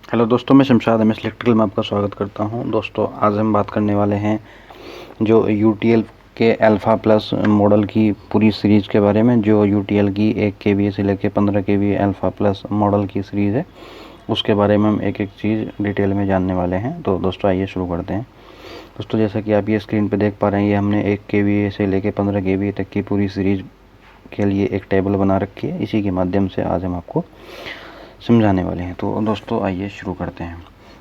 Hello दोस्तों, मैं Shamshad MS electrical में आपका स्वागत करता हूं। दोस्तों, आज हम बात करने वाले हैं जो यूटीएल के अल्फ़ा प्लस मॉडल की पूरी सीरीज़ के बारे में। जो यूटीएल की 1 केवीए से लेकर 15 केवीए अल्फ़ा प्लस मॉडल की सीरीज़ है, उसके बारे में हम एक एक चीज़ डिटेल में जानने वाले हैं। तो दोस्तों, आइए शुरू करते हैं। दोस्तों, जैसा कि आप ये स्क्रीन पर देख पा रहे हैं, ये हमने 1 केवीए से लेकर 15 केवीए तक की पूरी सीरीज़ के लिए एक टेबल बना रखी है। इसी के माध्यम से आज हम आपको समझाने वाले हैं। तो दोस्तों, आइए शुरू करते हैं।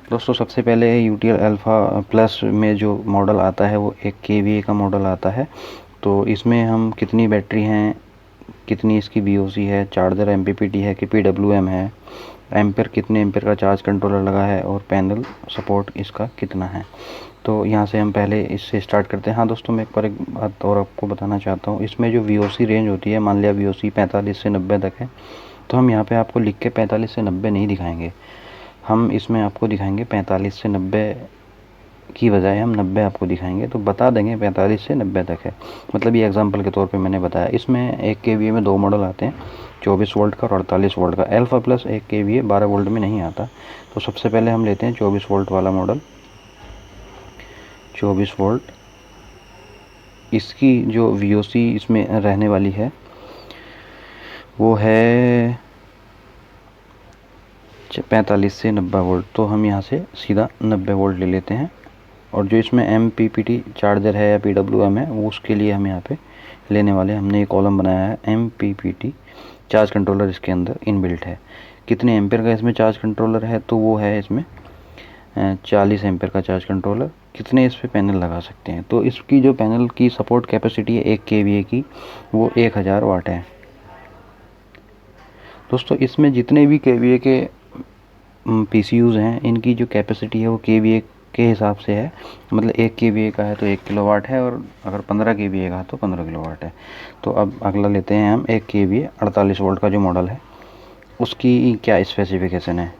दोस्तों, सबसे पहले यूटीएल अल्फ़ा प्लस में जो मॉडल आता है वो 1 केवीए का मॉडल आता है। तो इसमें हम कितनी बैटरी हैं, कितनी इसकी बीओसी है, चार्जर एमपीपीटी है कि पीडब्ल्यूएम है, एम्पेयर कितने एम्पेयर का चार्ज कंट्रोलर लगा है और पैनल सपोर्ट इसका कितना है। तो यहाँ से हम पहले इससे स्टार्ट करते हैं। हाँ दोस्तों, मैं एक बात और आपको बताना चाहता हूँ। इसमें जो वीओसी रेंज होती है, मान लिया वीओसी 45 से 90 तक है, तो हम यहाँ पे आपको लिख के 45 से 90 नहीं दिखाएंगे। हम इसमें आपको दिखाएंगे 45 से 90 की बजाय हम 90 आपको दिखाएंगे। तो बता देंगे 45 से 90 तक है। मतलब ये एग्जांपल के तौर पे मैंने बताया। इसमें 1 केवीए में 2 मॉडल आते हैं, 24 वोल्ट का और 48 वोल्ट का। अल्फ़ा प्लस 1 केवीए 12 वोल्ट में नहीं आता। तो सबसे पहले हम लेते हैं 24 वोल्ट वाला मॉडल। 24 वोल्ट, इसकी जो वीओसी इसमें रहने वाली है वो है 45 से 90 वोल्ट। तो हम यहाँ से सीधा 90 वोल्ट ले लेते हैं। और जो इसमें एमपीपीटी चार्जर है या पीडब्ल्यूएम है, वो उसके लिए हम यहाँ पे लेने वाले हैं। हमने एक कॉलम बनाया है एमपीपीटी चार्ज कंट्रोलर, इसके अंदर इनबिल्ट है। कितने एम्पेयर का इसमें चार्ज कंट्रोलर है, तो वो है इसमें 40 एम्पेयर का चार्ज कंट्रोलर। कितने इस पर पैनल लगा सकते हैं, तो इसकी जो पैनल की सपोर्ट कैपेसिटी है 1 केवीए की, वो 1000 वाट है। दोस्तों, इसमें जितने भी केवीए के पीसीयूज़ हैं, इनकी जो कैपेसिटी है वो केवीए के हिसाब से है। मतलब 1 केवीए का है तो 1 किलोवाट है, और अगर 15 केवीए का है तो 15 किलोवाट है। तो अब अगला लेते हैं हम 1 केवीए 48 वोल्ट का जो मॉडल है, उसकी क्या स्पेसिफिकेशन है।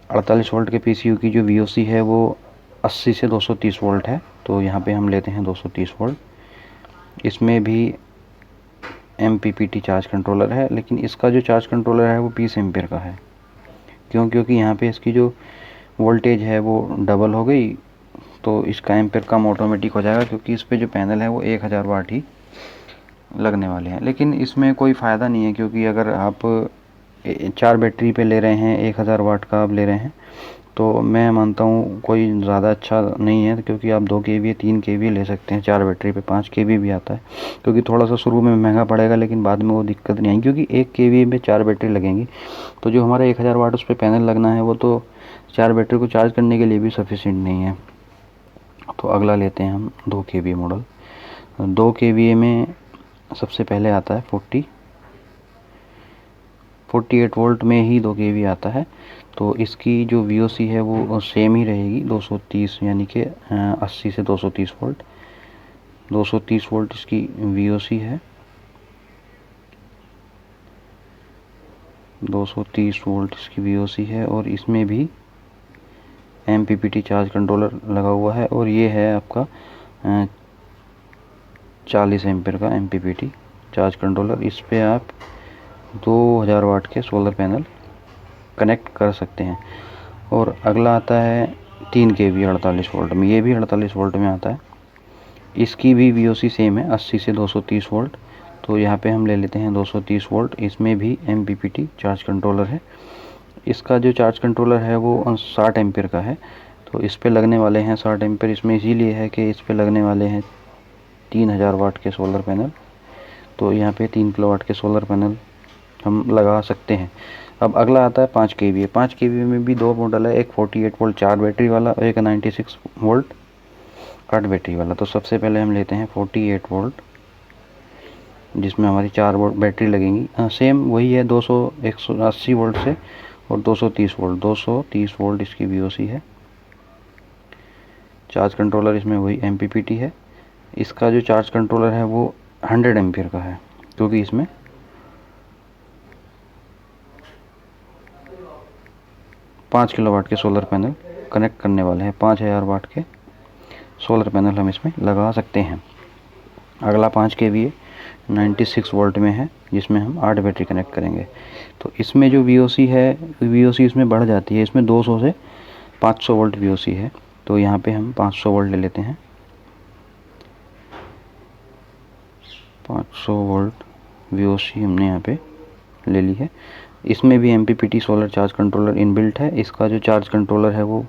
48 वोल्ट के पीसीयू की जो वीओसी है वो 80 से 230 वोल्ट है। तो यहाँ पे हम लेते हैं 230 वोल्ट। इसमें भी एमपीपीटी चार्ज कंट्रोलर है, लेकिन इसका जो चार्ज कंट्रोलर है वो 20 एम्पेयर का है। क्योंकि यहाँ पे इसकी जो वोल्टेज है वो डबल हो गई, तो इसका एम्पेयर कम ऑटोमेटिक हो जाएगा, क्योंकि इस पे जो पैनल है वो 1000 वाट ही लगने वाले हैं। लेकिन इसमें कोई फ़ायदा नहीं है, क्योंकि अगर आप 4 बैटरी पे ले रहे हैं, 1000 वाट का आप ले रहे हैं, तो मैं मानता हूँ कोई ज़्यादा अच्छा नहीं है। क्योंकि आप 2 केवीए 3 केवीए ले सकते हैं 4 बैटरी पे, 5 केवीए भी आता है। क्योंकि थोड़ा सा शुरू में महंगा पड़ेगा, लेकिन बाद में वो दिक्कत नहीं आएगी, क्योंकि 1 केवीए में 4 बैटरी लगेंगी। तो जो हमारा 1000 वाट उस पर पैनल लगना है, वो तो 4 बैटरी को चार्ज करने के लिए भी सफिशिएंट नहीं है। तो अगला लेते हैं हम 2 केवीए मॉडल। 2 केवीए में सबसे पहले आता है 48 वोल्ट में ही 2 केवीए आता है। तो इसकी जो वीओसी है वो सेम ही रहेगी, 230, यानी कि 80 से 230 वोल्ट। 230 वोल्ट इसकी वीओसी है। 230 वोल्ट इसकी वीओसी है, और इसमें भी एमपीपीटी चार्ज कंट्रोलर लगा हुआ है। और ये है आपका 40 एम्पेयर का एमपीपीटी चार्ज कंट्रोलर। इस पे आप 2000 वाट के सोलर पैनल कनेक्ट कर सकते हैं। और अगला आता है 3 केवी 48 वोल्ट में। ये भी 48 वोल्ट में आता है। इसकी भी वीओसी सेम है, 80 से 230 वोल्ट। तो यहाँ पे हम ले लेते हैं 230 वोल्ट। इसमें भी एमपीपीटी चार्ज कंट्रोलर है। इसका जो चार्ज कंट्रोलर है वो 60 एम्पेयर का है। तो इस पे लगने वाले हैं 60 एम्पेयर। इसमें इसीलिए है कि इस पे लगने वाले हैं 3000 वाट के सोलर पैनल। तो यहाँ पे 3 किलोवाट के सोलर पैनल हम लगा सकते हैं। अब अगला आता है 5 केवीए। 5 केवीए में भी 2 मॉडल है, एक 48 वोल्ट 4 बैटरी वाला और एक 96 वोल्ट 8 बैटरी वाला। तो सबसे पहले हम लेते हैं 48 वोल्ट, जिसमें हमारी 4 वोल्ट बैटरी लगेंगी। सेम वही है, 180 वोल्ट से और 230 वोल्ट। 230 वोल्ट इसकी वीओसी है। चार्ज कंट्रोलर इसमें वही एमपीपीटी है। इसका जो चार्ज कंट्रोलर है वो 100 एम्पियर का है, क्योंकि इसमें 5 किलोवाट के सोलर पैनल कनेक्ट करने वाले हैं। 5000 वाट के सोलर पैनल हम इसमें लगा सकते हैं। अगला 5 केवीए 96 वोल्ट में है, जिसमें हम 8 बैटरी कनेक्ट करेंगे। तो इसमें जो VOC है, VOC इसमें बढ़ जाती है, इसमें 200 से 500 वोल्ट VOC है। तो यहाँ पे हम 500 वोल्ट ले लेते हैं। 500 वोल्ट VOC हमने यहाँ पे ले ली है। इसमें भी MPPT solar charge controller inbuilt है। इसका जो चार्ज कंट्रोलर है वो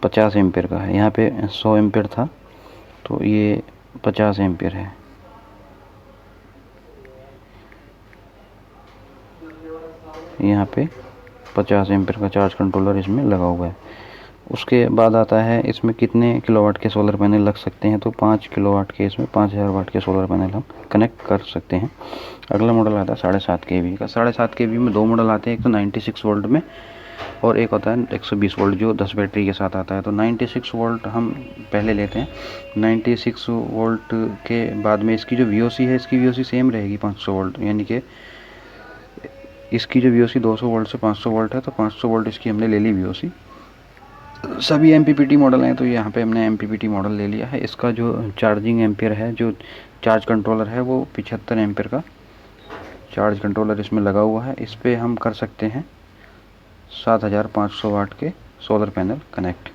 50 एम्पियर का है। यहाँ पे 100 एम्पियर था, तो ये 50 एम्पियर है। यहाँ पे 50 एम्पियर का चार्ज कंट्रोलर इसमें लगा हुआ है। उसके बाद आता है इसमें कितने किलोवाट के सोलर पैनल लग सकते हैं। तो 5 किलोवाट के, इसमें 5000 वाट के सोलर पैनल हम कनेक्ट कर सकते हैं। अगला मॉडल आता है 7.5 kV का। 7.5 kV में 2 मॉडल आते हैं, एक तो 96 वोल्ट में और एक होता है 120 वोल्ट जो 10 बैटरी के साथ आता है। तो 96 वोल्ट हम पहले लेते हैं। 96 वोल्ट के बाद में इसकी जो VOC है, इसकी VOC सेम रहेगी 500 वोल्ट, यानी कि इसकी जो VOC 200 वोल्ट से 500 वोल्ट है, तो 500 वोल्ट इसकी हमने ले ली VOC। सभी MPPT मॉडल हैं, तो यहाँ पे हमने MPPT मॉडल ले लिया है। इसका जो चार्जिंग एम्पियर है, जो चार्ज कंट्रोलर है, वो 75 एम्पियर का चार्ज कंट्रोलर इसमें लगा हुआ है। इस पर हम कर सकते हैं 7500 वाट के सोलर पैनल कनेक्ट।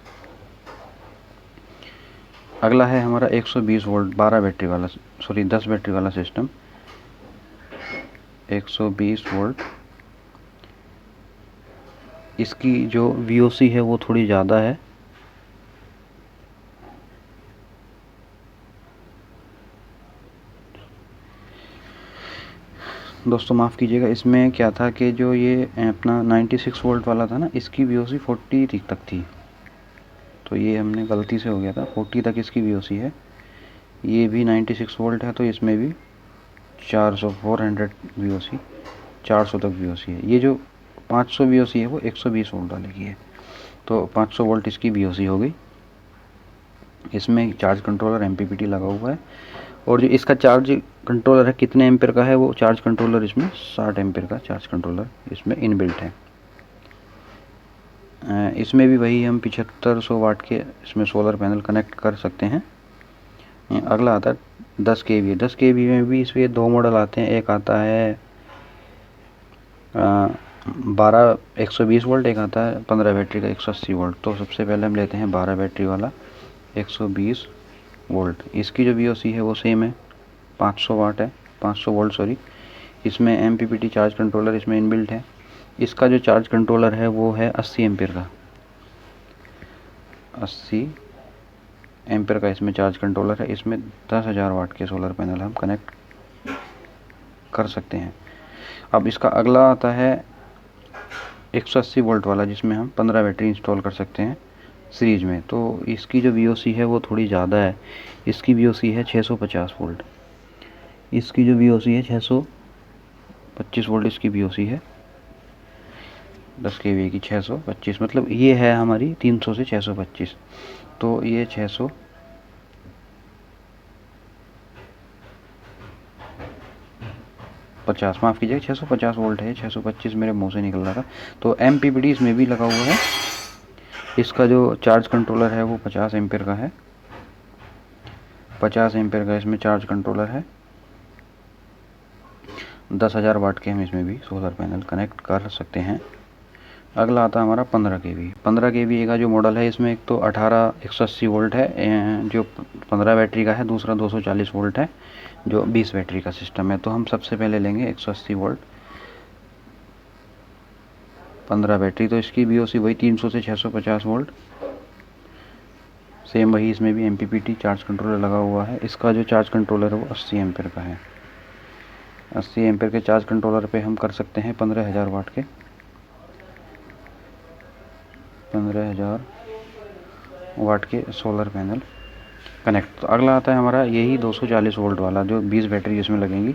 अगला है हमारा 120 वोल्ट 12 बैटरी वाला, 10 बैटरी वाला सिस्टम। 120 वोल्ट, इसकी जो VOC है वो थोड़ी ज़्यादा है। दोस्तों माफ़ कीजिएगा, इसमें क्या था कि जो ये अपना 96 वोल्ट वाला था ना, इसकी VOC 40 तक थी, तो ये हमने गलती से हो गया था। 40 तक इसकी VOC है। ये भी 96 वोल्ट है, तो इसमें भी 400 VOC, 400 तक VOC है। ये जो 500 VOC है वो 120 वोल्ट वाले की है, तो 500 वोल्ट इसकी VOC हो गई। इसमें चार्ज कंट्रोलर MPPT लगा हुआ है, और जो इसका चार्ज कंट्रोलर है कितने एम्पियर का है, वो चार्ज कंट्रोलर इसमें 60 एम्पियर का चार्ज कंट्रोलर इसमें इनबिल्ट है। इसमें भी वही हम 7500 वाट के इसमें सोलर पैनल कनेक्ट कर सकते हैं। अगला आता है 10 kV। 10 kV में भी इसमें 2 मॉडल आते हैं, एक आता है 12 120 वोल्ट, एक आता है 15 बैटरी का 180 वोल्ट। तो सबसे पहले हम लेते हैं 12 बैटरी वाला 120 वोल्ट। इसकी जो VOC है वो सेम है, 500 वाट है, 500 वोल्ट सॉरी। इसमें MPPT चार्ज कंट्रोलर इसमें इनबिल्ट है। इसका जो चार्ज कंट्रोलर है वो है 80 एम्पियर का, 80 एम्पियर का इसमें चार्ज कंट्रोलर है। इसमें 10,000 वाट के सोलर पैनल हम कनेक्ट कर सकते हैं। अब इसका अगला आता है 180 वोल्ट वाला, जिसमें हम 15 बैटरी इंस्टॉल कर सकते हैं सीरीज में। तो इसकी जो VOC है वो थोड़ी ज़्यादा है। इसकी VOC है 650 वोल्ट। इसकी जो VOC है 625 वोल्ट इसकी VOC है। 10 kV की 625, मतलब ये है हमारी 300 से 625। तो ये 650, माफ़ कीजिएगा 650 वोल्ट है, 625 मेरे मुंह से निकल रहा था। तो MPPT इसमें भी लगा हुआ है। इसका जो चार्ज कंट्रोलर है वो 50 एम्पियर का है, 50 एम्पियर का इसमें चार्ज कंट्रोलर है। 10,000 वाट के हम इसमें भी सोलर पैनल कनेक्ट कर सकते हैं। अगला आता है हमारा 15 kV। 15 kV का जो मॉडल है, इसमें एक तो 18 180 वोल्ट है जो 15 बैटरी का है, दूसरा 240 वोल्ट है जो 20 बैटरी का सिस्टम है। तो हम सबसे पहले लेंगे 180 वोल्ट 15 बैटरी। तो इसकी VOC वही 300 से 650 वोल्ट, सेम वही इसमें भी MPPT चार्ज कंट्रोलर लगा हुआ है। इसका जो चार्ज कंट्रोलर है वो 80 एम्पियर का है। 80 एम्पियर के चार्ज कंट्रोलर पे हम कर सकते हैं 15,000 वाट के, 15,000 वाट के सोलर पैनल कनेक्ट। तो अगला आता है हमारा यही 240 वोल्ट वाला, जो 20 बैटरी इसमें लगेंगी।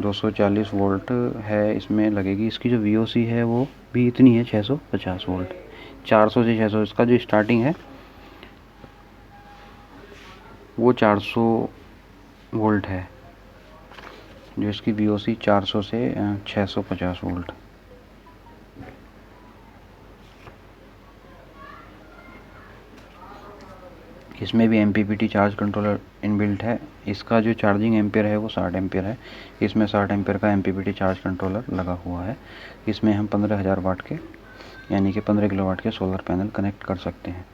240 वोल्ट है इसमें लगेगी। इसकी जो VOC है वो भी इतनी है 650 वोल्ट, 400 से 600 इसका जो स्टार्टिंग है वो 400 वोल्ट है, जो इसकी VOC 400 से 650 वोल्ट। इसमें भी MPPT चार्ज कंट्रोलर इनबिल्ट है। इसका जो चार्जिंग एम्पेयर है वो 60 एम्पेयर है। इसमें 60 एम्पेयर का MPPT चार्ज कंट्रोलर लगा हुआ है। इसमें हम 15,000 वाट के यानी कि 15 किलोवाट के सोलर पैनल कनेक्ट कर सकते हैं।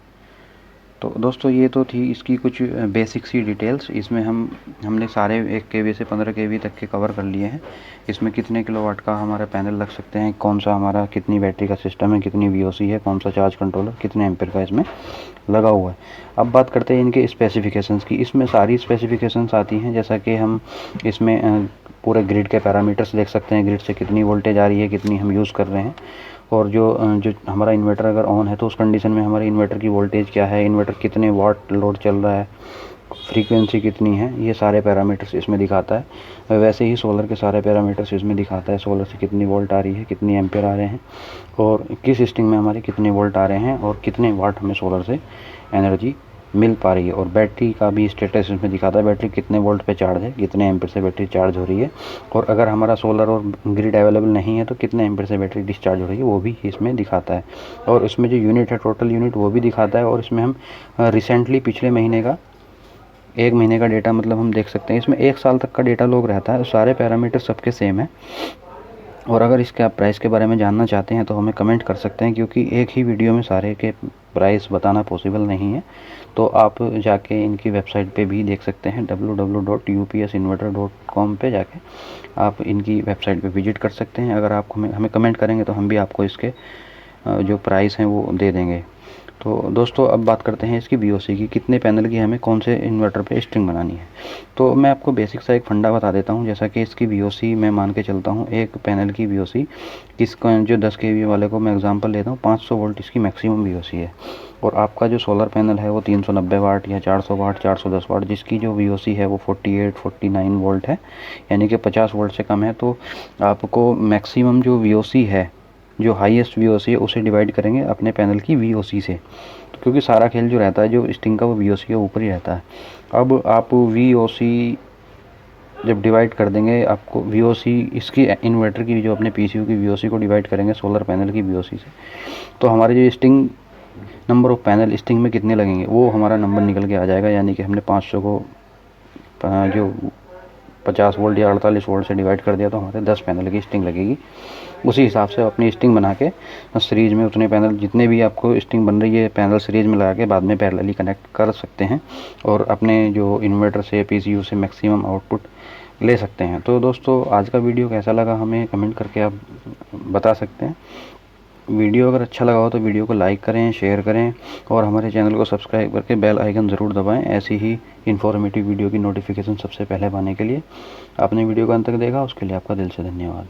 तो दोस्तों ये तो थी इसकी कुछ बेसिक सी डिटेल्स। इसमें हमने सारे 1 kV से 15 kV तक के कवर कर लिए हैं। इसमें कितने किलोवाट का हमारा पैनल लग सकते हैं, कौन सा हमारा कितनी बैटरी का सिस्टम है, कितनी VOC है, कौन सा चार्ज कंट्रोलर, कितने एम्पेयर का इसमें लगा हुआ है। अब बात करते हैं इनके स्पेसिफिकेशंस की। इसमें सारी स्पेसिफिकेशंस आती हैं, जैसा कि हम इसमें पूरे ग्रिड के पैरामीटर्स देख सकते हैं, ग्रिड से कितनी वोल्टेज आ रही है, कितनी हम यूज़ कर रहे हैं, और जो हमारा इन्वर्टर अगर ऑन है तो उस कंडीशन में हमारे इन्वर्टर की वोल्टेज क्या है, इन्वर्टर कितने वाट लोड चल रहा है, फ्रीक्वेंसी कितनी है, ये सारे पैरामीटर्स इसमें दिखाता है। वैसे ही सोलर के सारे पैरामीटर्स इसमें दिखाता है। सोलर से कितनी वोल्ट आ रही है, कितनी एम्पेयर आ रहे हैं, और किस स्टिंग में हमारे कितने वोल्ट आ रहे हैं, और कितने वाट हमें सोलर से एनर्जी मिल पा रही है। और बैटरी का भी स्टेटस इसमें दिखाता है, बैटरी कितने वोल्ट पे चार्ज है, कितने एम्पेयर से बैटरी चार्ज हो रही है, और अगर हमारा सोलर और ग्रिड अवेलेबल नहीं है तो कितने एम्पेयर से बैटरी डिस्चार्ज हो रही है, वो भी इसमें दिखाता है। और इसमें जो यूनिट है, टोटल यूनिट, वो भी दिखाता है। और इसमें हम रिसेंटली पिछले महीने का 1 महीने का डेटा मतलब हम देख सकते हैं। इसमें 1 साल तक का डेटा लॉग रहता है। सारे पैरामीटर सबके सेम है। और अगर इसके आप प्राइस के बारे में जानना चाहते हैं तो हमें कमेंट कर सकते हैं, क्योंकि एक ही वीडियो में सारे के प्राइस बताना पॉसिबल नहीं है। तो आप जाके इनकी वेबसाइट पे भी देख सकते हैं, www.upsinverter.com पे जाके आप इनकी वेबसाइट पे विजिट कर सकते हैं। अगर आप हमें कमेंट करेंगे तो हम भी आपको इसके जो प्राइस हैं वो दे देंगे। तो दोस्तों अब बात करते हैं इसकी VOC की, कितने पैनल की हमें कौन से इन्वर्टर पे स्ट्रिंग बनानी है। तो मैं आपको बेसिक सा एक फंडा बता देता हूँ। जैसा कि इसकी VOC मैं मान के चलता हूँ, एक पैनल की VOC इसका जो 10 kV वाले को मैं एग्जांपल लेता हूँ, 500 वोल्ट इसकी मैक्सिमम VOC है। और आपका जो सोलर पैनल है वो 390 वाट या 400 वाट, 410 वाट, जिसकी जो VOC है वो 48-49 वोल्ट है, यानी कि 50 वोल्ट से कम है। तो आपको मैक्सिमम जो VOC है, जो हाईएस्ट VOC है, उसे डिवाइड करेंगे अपने पैनल की VOC से। तो क्योंकि सारा खेल जो रहता है, जो स्टिंग का वो VOC के ऊपर ही रहता है। अब आप VOC जब डिवाइड कर देंगे, आपको VOC इसकी इन्वर्टर की जो अपने PCU की VOC को डिवाइड करेंगे सोलर पैनल की VOC से, तो हमारे जो sting number of panel sting में कितने लगेंगे वो हमारा नंबर निकल के आ जाएगा। यानी कि हमने 500 को जो 50 वोल्ट या 48 वोल्ट से डिवाइड कर दिया तो हमारे 10 पैनल की स्टिंग लगेगी। उसी हिसाब से अपनी स्टिंग बना के सीरीज में उतने पैनल, जितने भी आपको स्टिंग बन रही है, पैनल सीरीज में लगा के बाद में पैरेलली कनेक्ट कर सकते हैं और अपने जो इन्वर्टर से PCU से मैक्सिमम आउटपुट ले सकते हैं। तो दोस्तों आज का वीडियो कैसा लगा हमें कमेंट करके आप बता सकते हैं। वीडियो अगर अच्छा लगा हो तो वीडियो को लाइक करें, शेयर करें, और हमारे चैनल को सब्सक्राइब करके बेल आइकन ज़रूर दबाएं, ऐसी ही इन्फॉर्मेटिव वीडियो की नोटिफिकेशन सबसे पहले पाने के लिए। आपने वीडियो को अंत तक देखा उसके लिए आपका दिल से धन्यवाद।